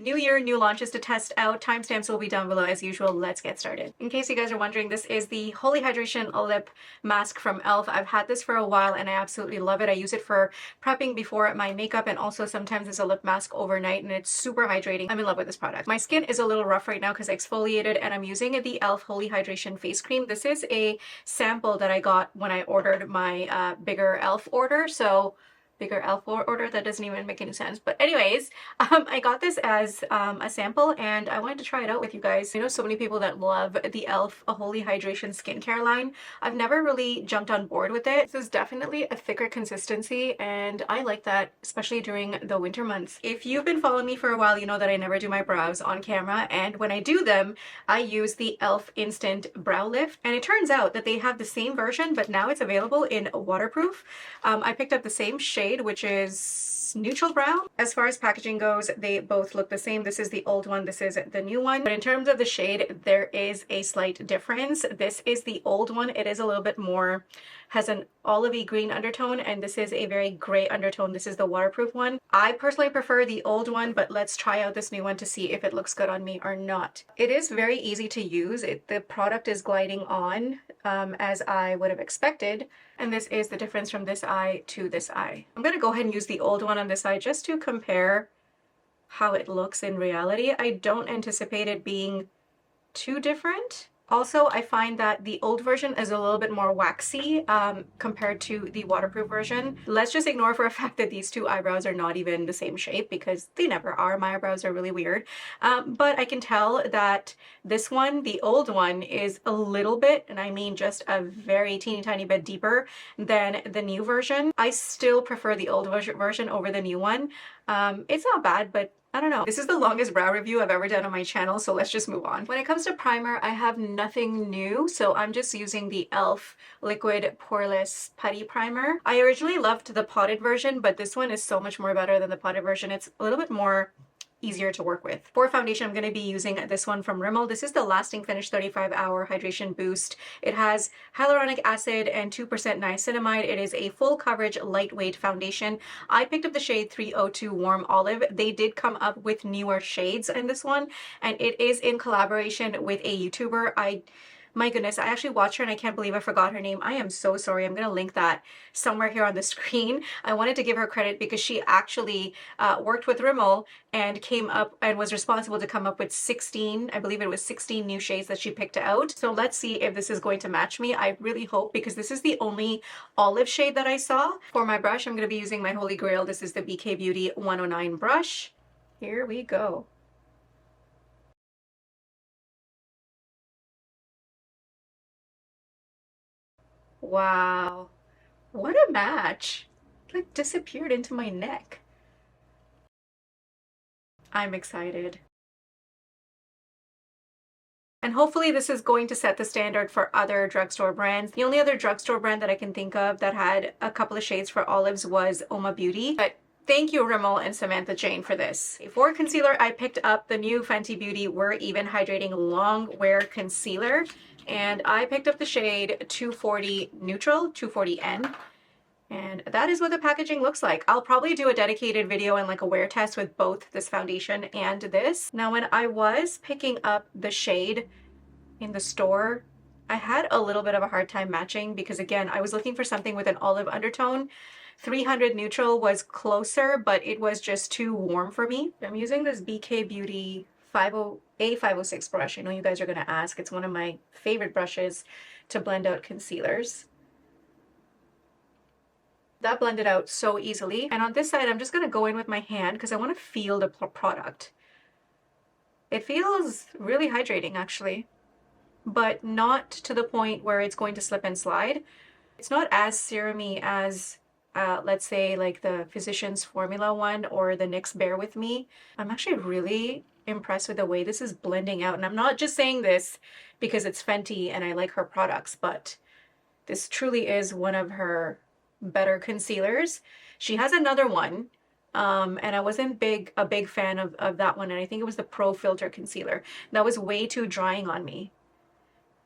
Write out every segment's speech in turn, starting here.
New year, new launches to test out. Timestamps will be down below as usual. Let's get started. In case you guys are wondering, this is the Holy Hydration Lip Mask from e.l.f. I've had this for a while and I absolutely love it. I use it for prepping before my makeup and also sometimes as a lip mask overnight, and it's super hydrating. I'm in love with this product. My skin is a little rough right now because I exfoliated, and I'm using the e.l.f. Holy Hydration Face Cream. This is a sample that I got when I ordered my bigger e.l.f. order. So bigger e.l.f. order, that doesn't even make any sense, but anyways, I got this as a sample and I wanted to try it out with you guys. I know so many people that love the e.l.f. Holy Hydration skincare line. I've never really jumped on board with it. This is definitely a thicker consistency and I like that, especially during the winter months. If you've been following me for a while, you know that I never do my brows on camera, and when I do them I use the e.l.f. Instant Brow Lift, and it turns out that they have the same version but now it's available in waterproof. I picked up the same shade, which is neutral brown. As far as packaging goes, they both look the same. This is the old one, this is the new one, but in terms of the shade there is a slight difference. This is the old one. It is a little bit more, has an olivey green undertone, and this is a very gray undertone. This is the waterproof one. I personally prefer the old one, but let's try out this new one to see if it looks good on me or not. It is very easy to use. The product is gliding on as I would have expected, and this is the difference from this eye to this eye. I'm going to go ahead and use the old one on this eye just to compare how it looks in reality. I don't anticipate it being too different. Also, I find that the old version is a little bit more waxy compared to the waterproof version. Let's just ignore for a fact that these two eyebrows are not even the same shape, because they never are. My eyebrows are really weird. But I can tell that this one, the old one, is a little bit, and I mean just a very teeny tiny bit deeper than the new version. I still prefer the old version over the new one. It's not bad, but I don't know. This is the longest brow review I've ever done on my channel, so let's just move on. When it comes to primer, I have nothing new, so I'm just using the e.l.f. Liquid Poreless Putty Primer. I originally loved the potted version, but this one is so much more better than the potted version. It's a little bit more easier to work with. For foundation, I'm going to be using this one from Rimmel. This is the Lasting Finish 35-Hour Hydration Boost. It has hyaluronic acid and 2% niacinamide. It is a full coverage, lightweight foundation. I picked up the shade 302 Warm Olive. They did come up with newer shades in this one, and it is in collaboration with a YouTuber. My goodness, I actually watched her and I can't believe I forgot her name. I am so sorry. I'm going to link that somewhere here on the screen. I wanted to give her credit because she actually worked with Rimmel and came up and was responsible to come up with 16, I believe it was 16 new shades that she picked out. So let's see if this is going to match me. I really hope, because this is the only olive shade that I saw. For my brush, I'm going to be using my Holy Grail. This is the BK Beauty 109 brush. Here we go. Wow, what a match. It like disappeared into my neck. I'm excited. And hopefully this is going to set the standard for other drugstore brands. The only other drugstore brand that I can think of that had a couple of shades for olives was Oma Beauty. But thank you, Rimmel and Samantha Jane, for this. For concealer, I picked up the new Fenty Beauty We're Even Hydrating Long Wear Concealer. And I picked up the shade 240 Neutral, 240N. And that is what the packaging looks like. I'll probably do a dedicated video and like a wear test with both this foundation and this. Now, when I was picking up the shade in the store, I had a little bit of a hard time matching because, again, I was looking for something with an olive undertone. 300 Neutral was closer, but it was just too warm for me. I'm using this BK Beauty A506 brush. I know you guys are going to ask. It's one of my favorite brushes to blend out concealers. That blended out so easily. And on this side, I'm just going to go in with my hand because I want to feel the product. It feels really hydrating, actually, but not to the point where it's going to slip and slide. It's not as serum-y as let's say like the Physicians Formula one or the NYX Bear With Me. I'm actually really impressed with the way this is blending out, and I'm not just saying this because it's Fenty and I like her products, but this truly is one of her better concealers. She has another one and I wasn't a big fan of that one, and I think it was the Pro Filter concealer. That was way too drying on me,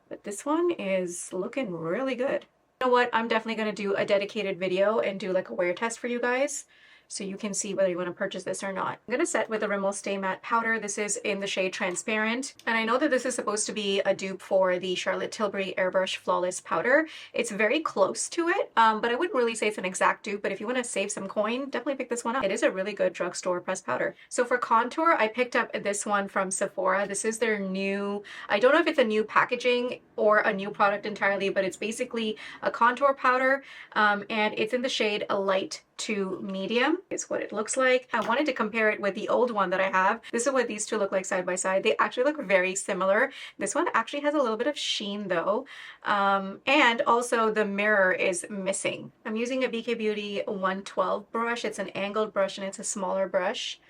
but this one is looking really good. You know what, I'm definitely going to do a dedicated video and do like a wear test for you guys so you can see whether you want to purchase this or not. I'm going to set with the Rimmel Stay Matte Powder. This is in the shade Transparent, and I know that this is supposed to be a dupe for the Charlotte Tilbury Airbrush Flawless Powder. It's very close to it, but I wouldn't really say it's an exact dupe, but if you want to save some coin, definitely pick this one up. It is a really good drugstore pressed powder. So for contour, I picked up this one from Sephora. This is their new, I don't know if it's a new packaging or a new product entirely, but it's basically a contour powder, and it's in the shade light to medium is what it looks like. I wanted to compare it with the old one that I have. This is what these two look like side by side. They actually look very similar. This one actually has a little bit of sheen though, and also the mirror is missing. I'm using a BK Beauty 112 brush. It's an angled brush and it's a smaller brush.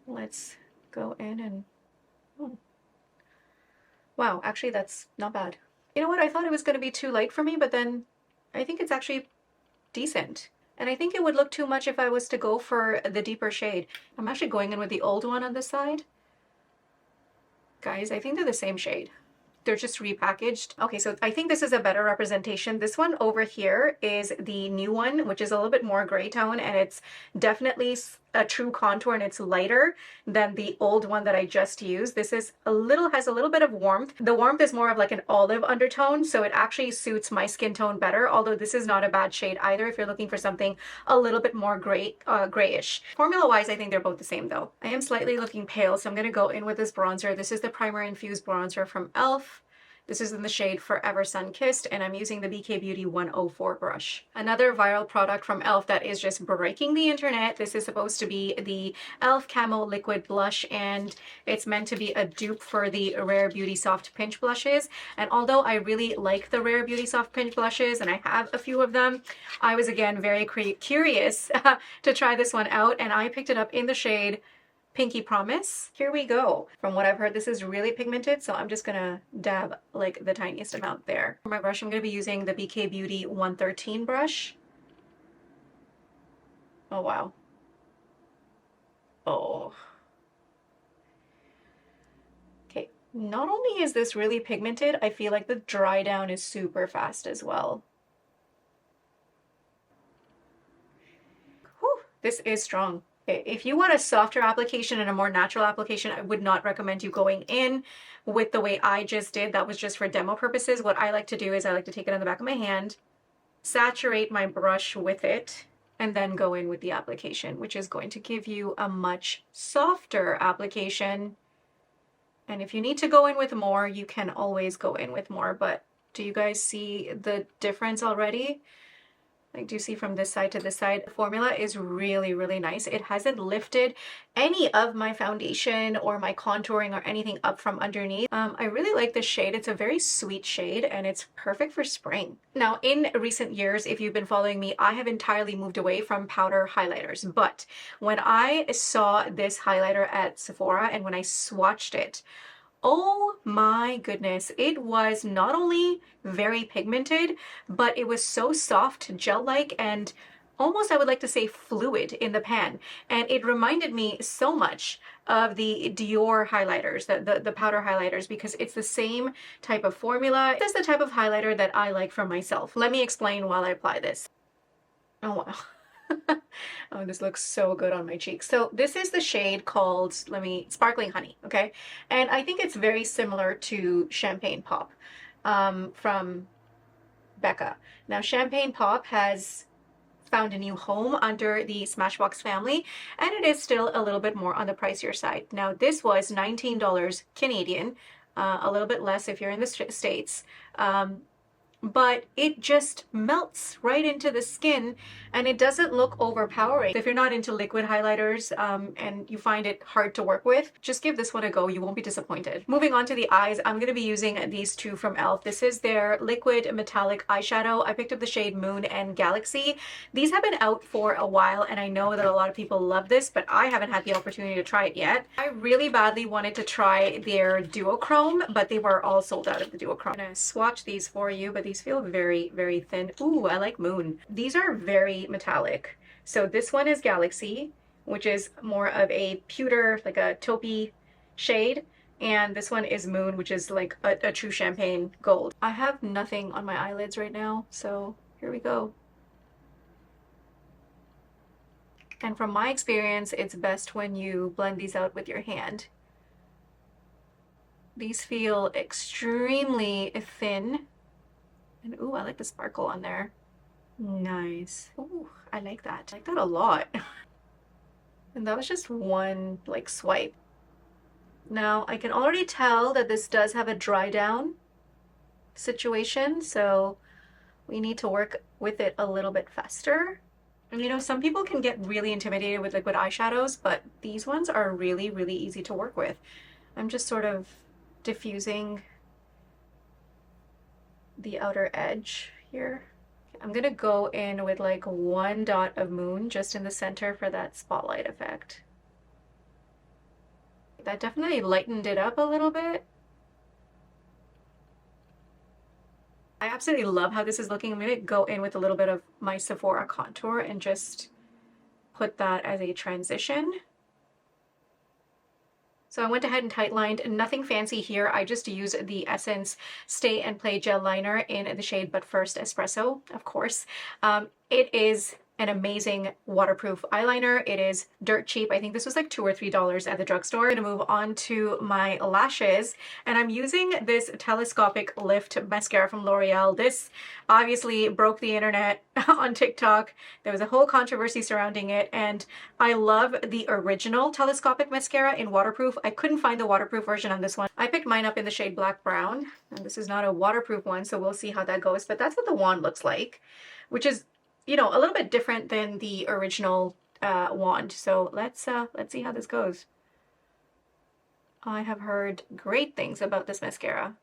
Let's go in and wow, actually that's not bad. You know what, I thought it was going to be too light for me, but then I think it's actually decent. And I think it would look too much if I was to go for the deeper shade. I'm actually going in with the old one on this side. Guys, I think they're the same shade. They're just repackaged. Okay, so I think this is a better representation. This one over here is the new one, which is a little bit more gray tone, and it's definitely a true contour and it's lighter than the old one that I just used. This is has a little bit of warmth. The warmth is more of like an olive undertone, so it actually suits my skin tone better, although this is not a bad shade either if you're looking for something a little bit more grayish. Formula wise, I think they're both the same though. I am slightly looking pale, so I'm going to go in with this bronzer. This is the Primer Infused bronzer from e.l.f. This is in the shade Forever Sunkissed, and I'm using the BK Beauty 104 brush. Another viral product from e.l.f. that is just breaking the internet. This is supposed to be the e.l.f. Camo Liquid Blush, and it's meant to be a dupe for the Rare Beauty Soft Pinch blushes. And although I really like the Rare Beauty Soft Pinch blushes, and I have a few of them, I was again very curious to try this one out, and I picked it up in the shade Pinky Promise. Here we go. From what I've heard, this is really pigmented, so I'm just gonna dab like the tiniest amount there. For my brush, I'm gonna be using the BK Beauty 113 brush. Oh wow. Oh. Okay, not only is this really pigmented, I feel like the dry down is super fast as well. Whew, this is strong. If you want a softer application and a more natural application, I would not recommend you going in with the way I just did. That was just for demo purposes. What I like to do is I like to take it on the back of my hand, saturate my brush with it, and then go in with the application, which is going to give you a much softer application. And if you need to go in with more, you can always go in with more. But do you guys see the difference already? Like, do you see from this side to this side? The formula is really, really nice. It hasn't lifted any of my foundation or my contouring or anything up from underneath. I really like this shade. It's a very sweet shade and it's perfect for spring. Now, in recent years, if you've been following me, I have entirely moved away from powder highlighters. But when I saw this highlighter at Sephora and when I swatched it, oh my goodness, it was not only very pigmented, but it was so soft, gel-like, and almost, I would like to say, fluid in the pan. And it reminded me so much of the Dior highlighters, the powder highlighters, because it's the same type of formula. This is the type of highlighter that I like for myself. Let me explain while I apply this. Oh wow. Oh, this looks so good on my cheeks. So this is the shade called, Sparkling Honey, okay? And I think it's very similar to Champagne Pop from Becca. Now, Champagne Pop has found a new home under the Smashbox family, and it is still a little bit more on the pricier side. Now, this was $19 Canadian, a little bit less if you're in the States. But it just melts right into the skin and it doesn't look overpowering. If you're not into liquid highlighters and you find it hard to work with, just give this one a go. You won't be disappointed. Moving on to the eyes, I'm going to be using these two from e.l.f. This is their liquid metallic eyeshadow. I picked up the shade Moon and Galaxy. These have been out for a while and I know that a lot of people love this, but I haven't had the opportunity to try it yet. I really badly wanted to try their duochrome, but they were all sold out of the duochrome. I'm going to swatch these for you, but these feel very, very thin. Ooh, I like Moon. These are very metallic. So this one is Galaxy, which is more of a pewter, like a taupey shade. And this one is Moon, which is like a true champagne gold. I have nothing on my eyelids right now, so here we go. And from my experience, it's best when you blend these out with your hand. These feel extremely thin. And ooh, I like the sparkle on there. Nice. Ooh, I like that. I like that a lot. And that was just one like swipe. Now I can already tell that this does have a dry down situation, so we need to work with it a little bit faster. And you know, some people can get really intimidated with liquid eyeshadows, but these ones are really, really easy to work with. I'm just sort of diffusing the outer edge here. I'm gonna go in with like one dot of moon just in the center for that spotlight effect. That definitely lightened it up a little bit. I absolutely love how this is looking. I'm gonna go in with a little bit of my Sephora contour and just put that as a transition. So I went ahead and tight lined, nothing fancy here. I just used the Essence Stay and Play Gel Liner in the shade But First Espresso, of course. It is an amazing waterproof eyeliner. It is dirt cheap. I think this was like $2 or $3 at the drugstore. I'm gonna move on to my lashes, and I'm using this Telescopic Lift mascara from L'Oreal. This obviously broke the internet on TikTok. There was a whole controversy surrounding it, and I love the original Telescopic mascara in waterproof. I couldn't find the waterproof version on this one. I picked mine up in the shade Black Brown, and this is not a waterproof one, so we'll see how that goes. But that's what the wand looks like, which is, you know, a little bit different than the original wand. So let's see how this goes. I have heard great things about this mascara.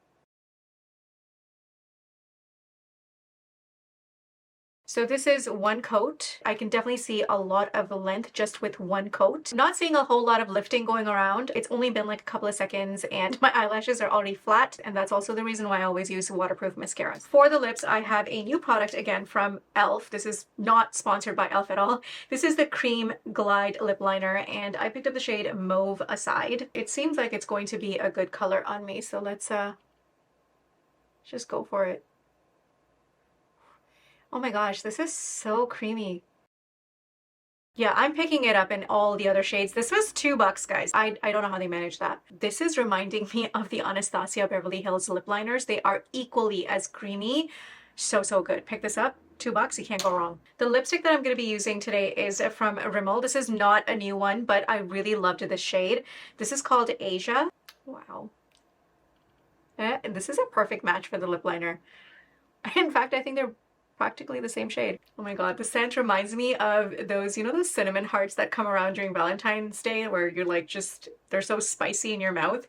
So this is one coat. I can definitely see a lot of length just with one coat. I'm not seeing a whole lot of lifting going around. It's only been like a couple of seconds and my eyelashes are already flat, and that's also the reason why I always use waterproof mascaras. For the lips, I have a new product again from e.l.f. This is not sponsored by e.l.f. at all. This is the Cream Glide Lip Liner, and I picked up the shade Mauve Aside. It seems like it's going to be a good color on me, so let's just go for it. Oh my gosh, this is so creamy. Yeah, I'm picking it up in all the other shades. This was $2, guys. I don't know how they managed that. This is reminding me of the Anastasia Beverly Hills lip liners. They are equally as creamy. So, so good. Pick this up. $2, you can't go wrong. The lipstick that I'm going to be using today is from Rimmel. This is not a new one, but I really loved this shade. This is called Asia. Wow. This is a perfect match for the lip liner. In fact, I think they're practically the same shade. Oh my god, the scent reminds me of those, you know, those cinnamon hearts that come around during Valentine's Day where you're like just, they're so spicy in your mouth.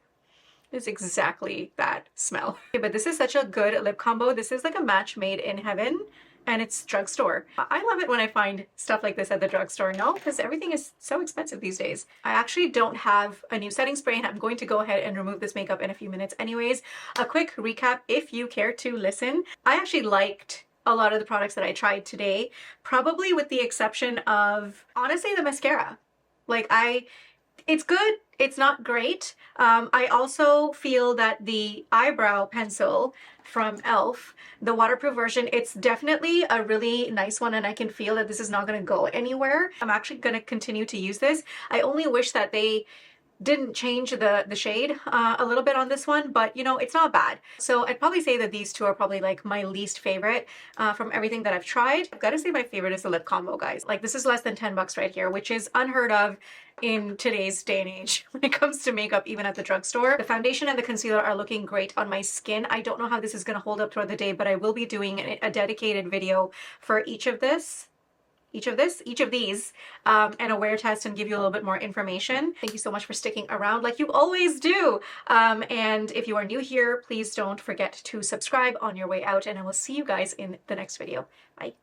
It's exactly that smell. Okay, but this is such a good lip combo. This is like a match made in heaven, and it's drugstore. I love it when I find stuff like this at the drugstore, no? Because everything is so expensive these days. I actually don't have a new setting spray, and I'm going to go ahead and remove this makeup in a few minutes anyways. A quick recap if you care to listen. I actually liked a lot of the products that I tried today, probably with the exception of, honestly, the mascara. Like it's good, it's not great. I also feel that the eyebrow pencil from e.l.f., the waterproof version, it's definitely a really nice one, and I can feel that this is not gonna go anywhere. I'm actually gonna continue to use this. I only wish that they didn't change the shade a little bit on this one, but you know, it's not bad. So I'd probably say that these two are probably like my least favorite from everything that I've tried. I've got to say my favorite is the lip combo, guys. Like this is less than $10 right here, which is unheard of in today's day and age when it comes to makeup, even at the drugstore. The foundation and the concealer are looking great on my skin. I don't know how this is going to hold up throughout the day, but I will be doing a dedicated video for each of these, and a wear test, and give you a little bit more information. Thank you so much for sticking around like you always do. And if you are new here, please don't forget to subscribe on your way out, and I will see you guys in the next video. Bye.